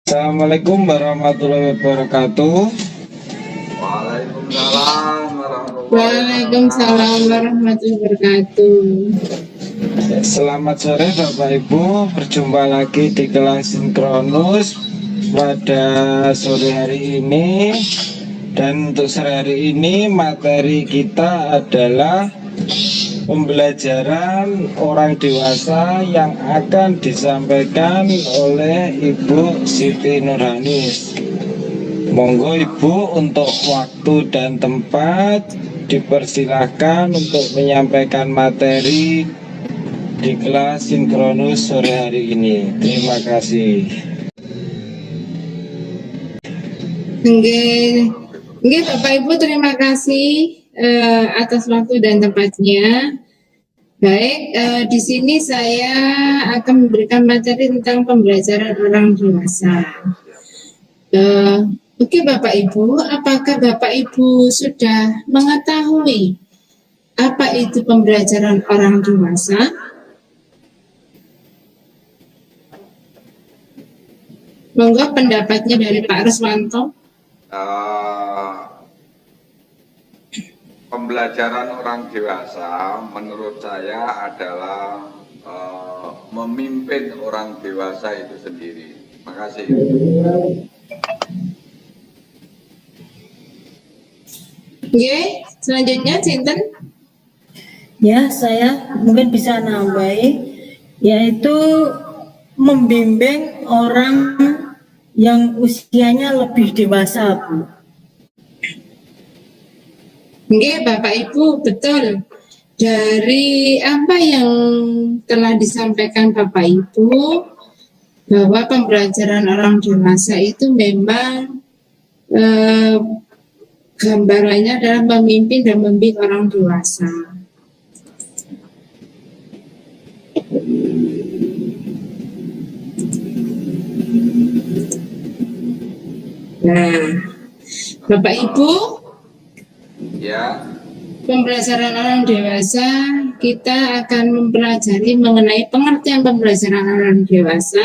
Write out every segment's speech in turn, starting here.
Assalamualaikum warahmatullahi wabarakatuh. Waalaikumsalam warahmatullahi Waalaikumsalam wabarakatuh. warahmatullahi wabarakatuh. Selamat sore Bapak Ibu, berjumpa lagi di kelas sinkronus pada sore hari ini. Dan untuk sore hari ini materi kita adalah pembelajaran orang dewasa yang akan disampaikan oleh Ibu Siti Nurhanis. Monggo Ibu, untuk waktu dan tempat dipersilahkan untuk menyampaikan materi di kelas sinkronus sore hari ini. Terima kasih. Nggih, Bapak Ibu, terima kasih atas waktu dan tempatnya. Baik, di sini saya akan memberikan materi tentang pembelajaran orang dewasa. Oke Bapak Ibu, apakah Bapak Ibu sudah mengetahui apa itu pembelajaran orang dewasa? Monggo pendapatnya dari Pak Ruswanto. Pembelajaran orang dewasa menurut saya adalah memimpin orang dewasa itu sendiri. Makasih. Oke, selanjutnya Sinten. Ya, saya mungkin bisa nambahi, yaitu membimbing orang yang usianya lebih dewasa, Bu. Oke, Bapak Ibu, betul. Dari apa yang telah disampaikan Bapak Ibu, bahwa pembelajaran orang dewasa itu memang gambarannya adalah memimpin dan membimbing orang dewasa. Nah, Bapak Ibu, Ya, pembelajaran orang dewasa, kita akan mempelajari mengenai pengertian pembelajaran orang dewasa.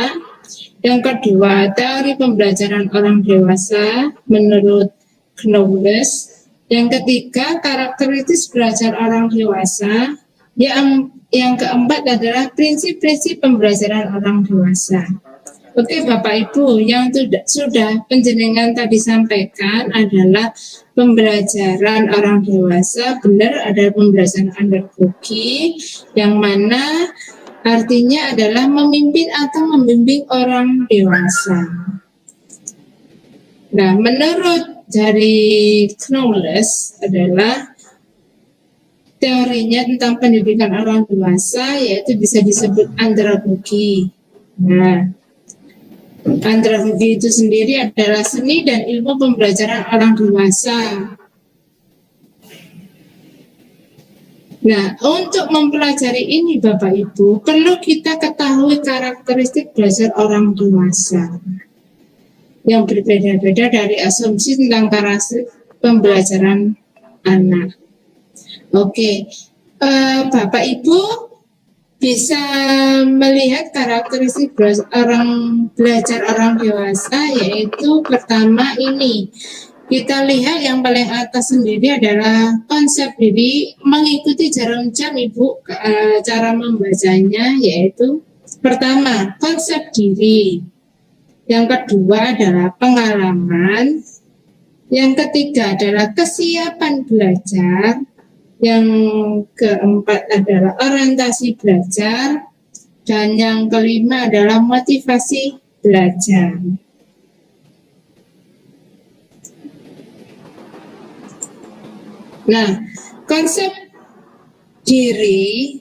Yang kedua, teori pembelajaran orang dewasa menurut Knowles. Yang ketiga, karakteristik belajar orang dewasa. Yang keempat adalah prinsip-prinsip pembelajaran orang dewasa. Oke Bapak Ibu, yang sudah penjenengan tadi sampaikan adalah pembelajaran orang dewasa, benar ada pembelajaran andragogi, yang mana artinya adalah memimpin atau membimbing orang dewasa. Nah, menurut dari Knowles adalah teorinya tentang pendidikan orang dewasa, yaitu bisa disebut andragogi. Nah, andragogi itu sendiri adalah seni dan ilmu pembelajaran orang dewasa. Nah, untuk mempelajari ini Bapak Ibu, perlu kita ketahui karakteristik belajar orang dewasa yang berbeda-beda dari asumsi tentang karakteristik pembelajaran anak. Oke, Bapak Ibu bisa melihat karakteristik belajar orang dewasa, yaitu pertama ini. Kita lihat yang paling atas sendiri adalah konsep diri, mengikuti jarum jam Ibu, cara membacanya yaitu pertama konsep diri, yang kedua adalah pengalaman, yang ketiga adalah kesiapan belajar, yang keempat adalah orientasi belajar, dan yang kelima adalah motivasi belajar. Nah, konsep diri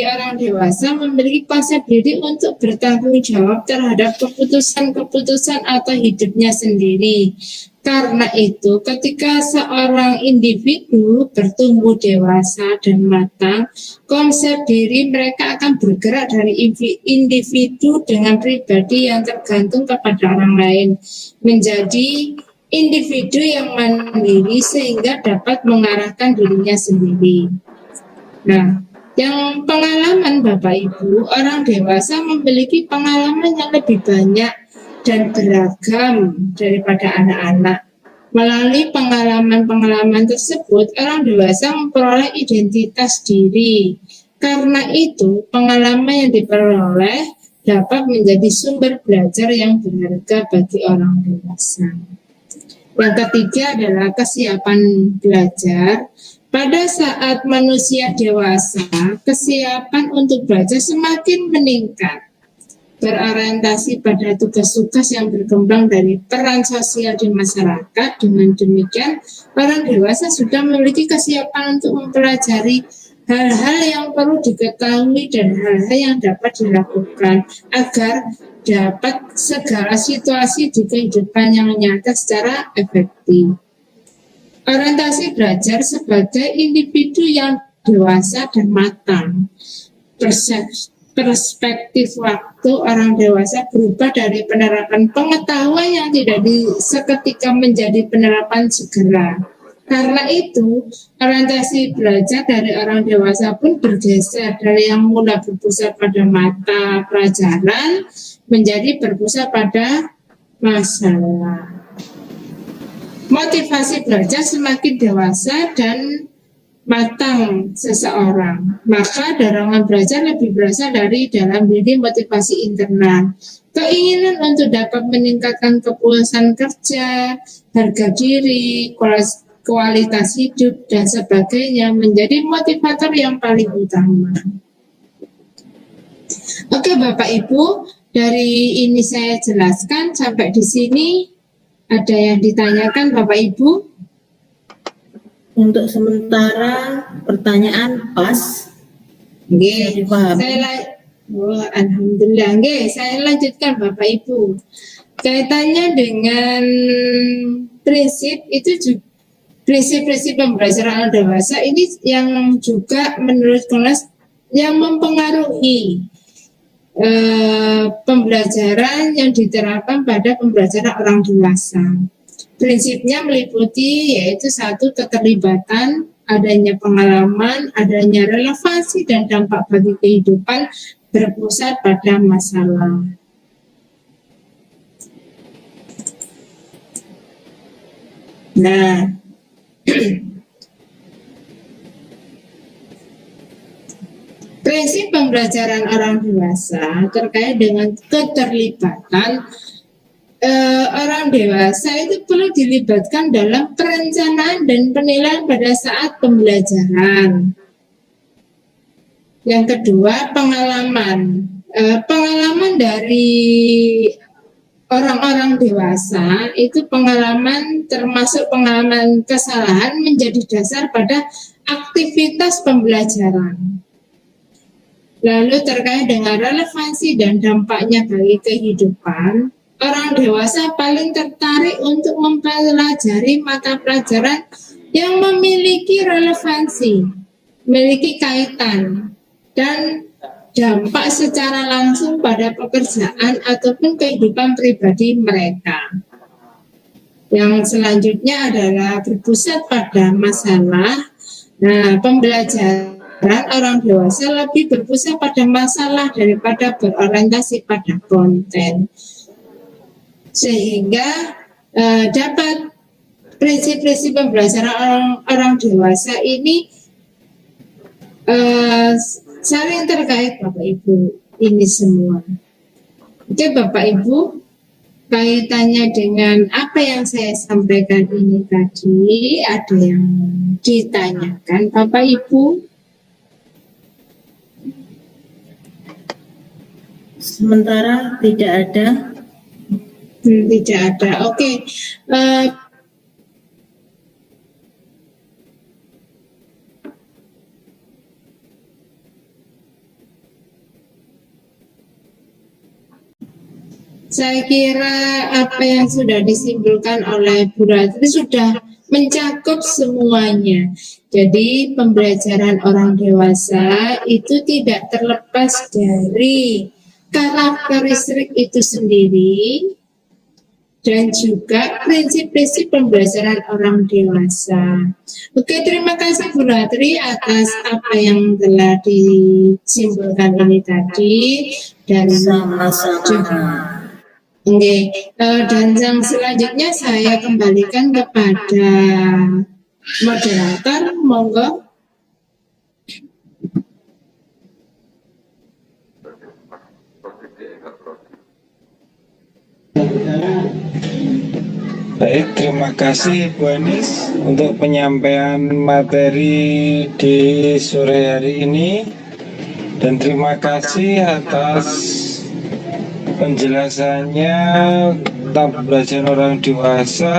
orang dewasa memiliki konsep diri untuk bertanggung jawab terhadap keputusan-keputusan atau hidupnya sendiri. Karena itu, ketika seorang individu bertumbuh dewasa dan matang, konsep diri mereka akan bergerak dari individu dengan pribadi yang tergantung kepada orang lain, menjadi individu yang mandiri sehingga dapat mengarahkan dirinya sendiri. Nah, Yang pengalaman Bapak Ibu, orang dewasa memiliki pengalaman yang lebih banyak dan beragam daripada anak-anak. Melalui pengalaman-pengalaman tersebut, orang dewasa memperoleh identitas diri. Karena itu, pengalaman yang diperoleh dapat menjadi sumber belajar yang berharga bagi orang dewasa. Yang ketiga adalah kesiapan belajar. Pada saat manusia dewasa, kesiapan untuk belajar semakin meningkat, berorientasi pada tugas-tugas yang berkembang dari peran sosial di masyarakat. Dengan demikian, orang dewasa sudah memiliki kesiapan untuk mempelajari hal-hal yang perlu diketahui dan hal-hal yang dapat dilakukan agar dapat segala situasi di kehidupan yang nyata secara efektif. Orientasi belajar sebagai individu yang dewasa dan matang. Perspektif waktu orang dewasa berubah dari penerapan pengetahuan yang tidak seketika menjadi penerapan segera. Karena itu, orientasi belajar dari orang dewasa pun bergeser dari yang mula berpusat pada mata pelajaran menjadi berpusat pada masalah. Motivasi belajar semakin dewasa dan matang seseorang, maka dorongan belajar lebih berasal dari dalam diri, motivasi internal. Keinginan untuk dapat meningkatkan kepuasan kerja, harga diri, kualitas hidup, dan sebagainya menjadi motivator yang paling utama. Oke Bapak Ibu, dari ini saya jelaskan sampai di sini. Ada yang ditanyakan Bapak Ibu? Untuk sementara pertanyaan pas. Nggih, alhamdulillah. Nggih, saya lanjutkan Bapak Ibu. Kaitannya dengan prinsip itu juga, prinsip-prinsip pembelajaran dewasa ini yang juga menurut kelas yang mempengaruhi pembelajaran yang diterapkan pada pembelajaran orang dewasa. Prinsipnya meliputi yaitu satu, keterlibatan, adanya pengalaman, adanya relevansi dan dampak bagi kehidupan berpusat pada masalah. Nah, prinsip pembelajaran orang dewasa terkait dengan keterlibatan orang dewasa itu perlu dilibatkan dalam perencanaan dan penilaian pada saat pembelajaran. Yang kedua, pengalaman. Pengalaman dari orang-orang dewasa itu pengalaman termasuk pengalaman kesalahan menjadi dasar pada aktivitas pembelajaran. Lalu terkait dengan relevansi dan dampaknya bagi kehidupan, orang dewasa paling tertarik untuk mempelajari mata pelajaran yang memiliki relevansi, memiliki kaitan, dan dampak secara langsung pada pekerjaan ataupun kehidupan pribadi mereka. Yang selanjutnya adalah berpusat pada masalah. Nah, pembelajaran orang dewasa lebih berpusat pada masalah daripada berorientasi pada konten. Sehingga dapat prinsip-prinsip pembelajaran orang dewasa ini saling terkait Bapak Ibu ini semua. Oke Bapak Ibu, kaitannya dengan apa yang saya sampaikan ini tadi, ada yang ditanyakan Bapak Ibu? Sementara tidak ada. Tidak ada. Oke. Saya kira apa yang sudah disimpulkan oleh Bu Ratri sudah mencakup semuanya. Jadi pembelajaran orang dewasa itu tidak terlepas dari karakteristik itu sendiri, dan juga prinsip-prinsip pembelajaran orang dewasa. Oke, terima kasih Bu Ratri atas apa yang telah disimpulkan ini tadi dan Sama-sama. Oke, dan yang selanjutnya saya kembalikan kepada moderator, monggo. Baik, terima kasih Bu Anis untuk penyampaian materi di sore hari ini, dan terima kasih atas penjelasannya tentang pembelajaran orang dewasa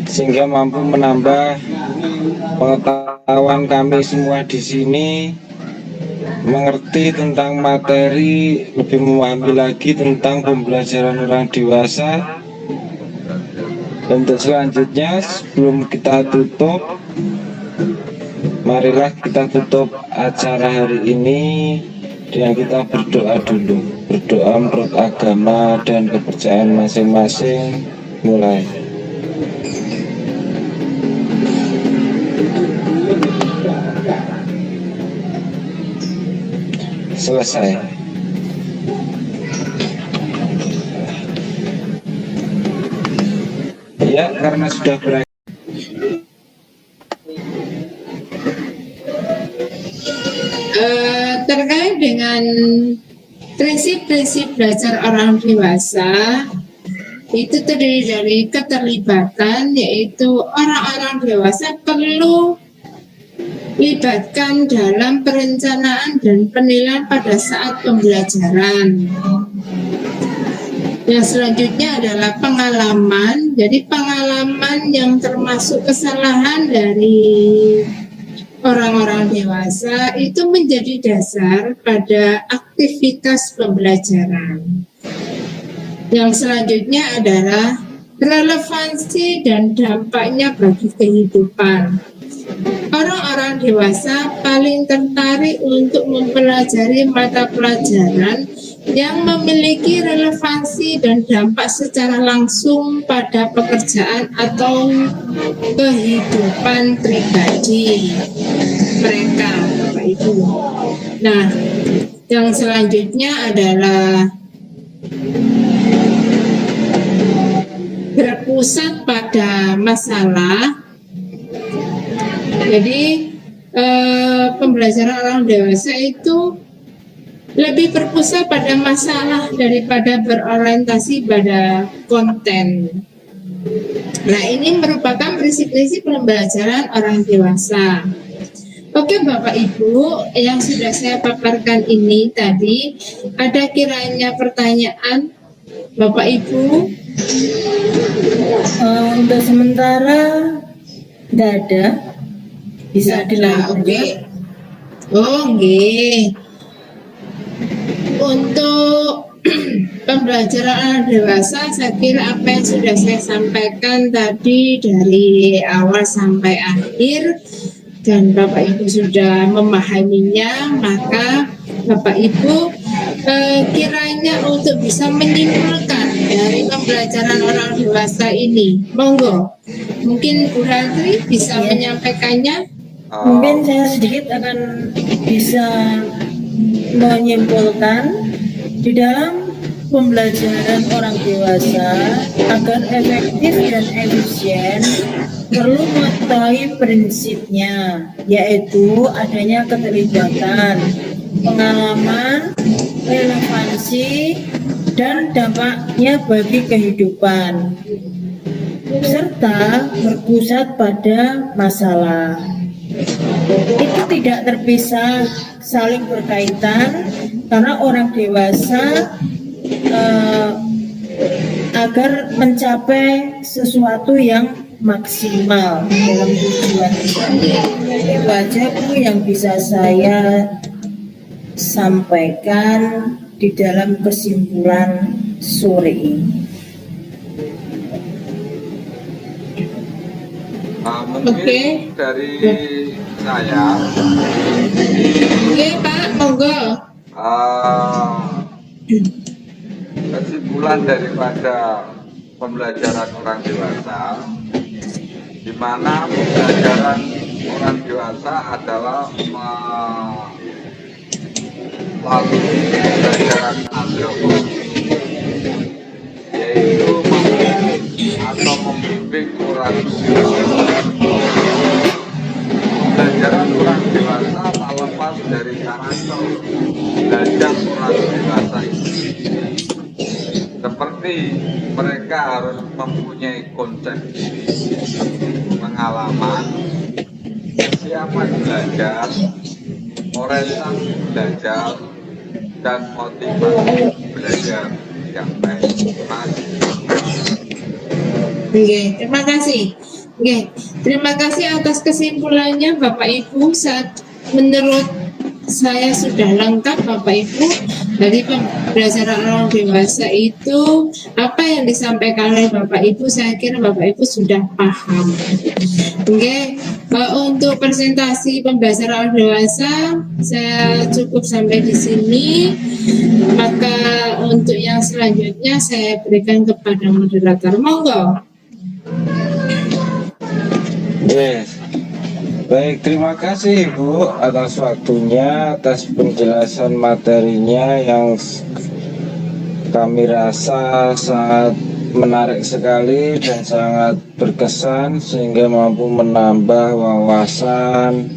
sehingga mampu menambah pengetahuan kami semua di sini, mengerti tentang materi, lebih memahami lagi tentang pembelajaran orang dewasa. Dan untuk selanjutnya, sebelum kita tutup, marilah kita tutup acara hari ini dengan kita berdoa dulu. Berdoa menurut agama dan kepercayaan masing-masing. Mulai. Selesai. Ya, karena sudah berakhir. Terkait dengan prinsip-prinsip belajar orang dewasa, itu terdiri dari keterlibatan, yaitu orang-orang dewasa perlu libatkan dalam perencanaan dan penilaian pada saat pembelajaran. Yang selanjutnya adalah pengalaman. Jadi pengalaman yang termasuk kesalahan dari orang-orang dewasa itu menjadi dasar pada aktivitas pembelajaran. Yang selanjutnya adalah relevansi dan dampaknya bagi kehidupan. Orang-orang dewasa paling tertarik untuk mempelajari mata pelajaran yang memiliki relevansi dan dampak secara langsung pada pekerjaan atau kehidupan pribadi mereka, Bapak Ibu. Nah, yang selanjutnya adalah berpusat pada masalah. Jadi pembelajaran orang dewasa itu lebih berpusat pada masalah daripada berorientasi pada konten. Nah, ini merupakan prinsip-prinsip pembelajaran orang dewasa. Oke Bapak Ibu, yang sudah saya paparkan ini tadi, ada kiranya pertanyaan Bapak Ibu? Untuk sementara tidak ada. Bisa dilanjutkan. Oke. Oke. Untuk pembelajaran anak dewasa, saya kira apa yang sudah saya sampaikan tadi dari awal sampai akhir dan Bapak Ibu sudah memahaminya, maka Bapak Ibu kiranya untuk bisa menyimpulkan dari pembelajaran orang dewasa ini, monggo. Mungkin Bu Ratri bisa menyampaikannya. Mungkin saya sedikit akan bisa menyimpulkan di dalam pembelajaran orang dewasa agar efektif dan efisien perlu mengetahui prinsipnya, yaitu adanya keterlibatan, pengalaman, relevansi, dan dampaknya bagi kehidupan, serta berpusat pada masalah. Itu tidak terpisah, saling berkaitan, karena orang dewasa agar mencapai sesuatu yang maksimal dalam tujuan. Itu aja Bu yang bisa saya sampaikan di dalam kesimpulan sore ini. Mungkin dari saya, Oke Pak, monggo. kesimpulan daripada pembelajaran orang dewasa, di mana pembelajaran orang dewasa adalah melalui pembelajaran antropometri, yaitu membimbing atau membimbing orang dewasa. Pembelajaran orang dewasa tak lepas dari karakter belajar orang dewasa itu. Seperti mereka harus mempunyai konsep pengalaman, kesiapan belajar, orientasi belajar, dan motivasi belajar yang baik. Terima kasih. Terima kasih atas kesimpulannya Bapak Ibu. Menurut saya sudah lengkap Bapak Ibu. Dari pembelajaran orang dewasa itu apa yang disampaikan oleh Bapak Ibu, saya kira Bapak Ibu sudah paham. Untuk presentasi pembelajaran orang dewasa saya cukup sampai di sini. Maka untuk yang selanjutnya saya berikan kepada moderator. Monggo. Yes. Baik, terima kasih Ibu atas waktunya, atas penjelasan materinya yang kami rasa sangat menarik sekali dan sangat berkesan sehingga mampu menambah wawasan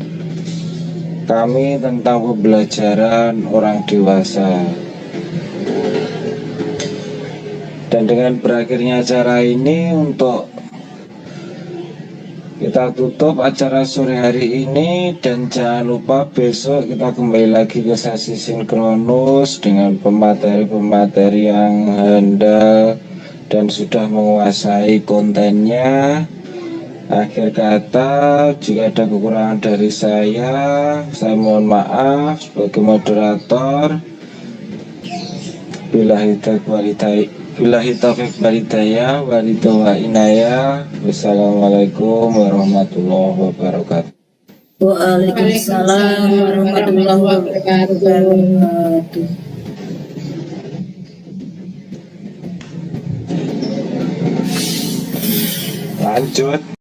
kami tentang pembelajaran orang dewasa. Dan dengan berakhirnya acara ini, untuk kita tutup acara sore hari ini, dan jangan lupa besok kita kembali lagi ke sesi sinkronus dengan pemateri-pemateri yang handal dan sudah menguasai kontennya. Akhir kata, jika ada kekurangan dari saya mohon maaf sebagai moderator. Billahi taufiq walhidayah wa inayah. Wassalamualaikum warahmatullahi wabarakatuh. Waalaikumsalam warahmatullahi wabarakatuh. Lanjut.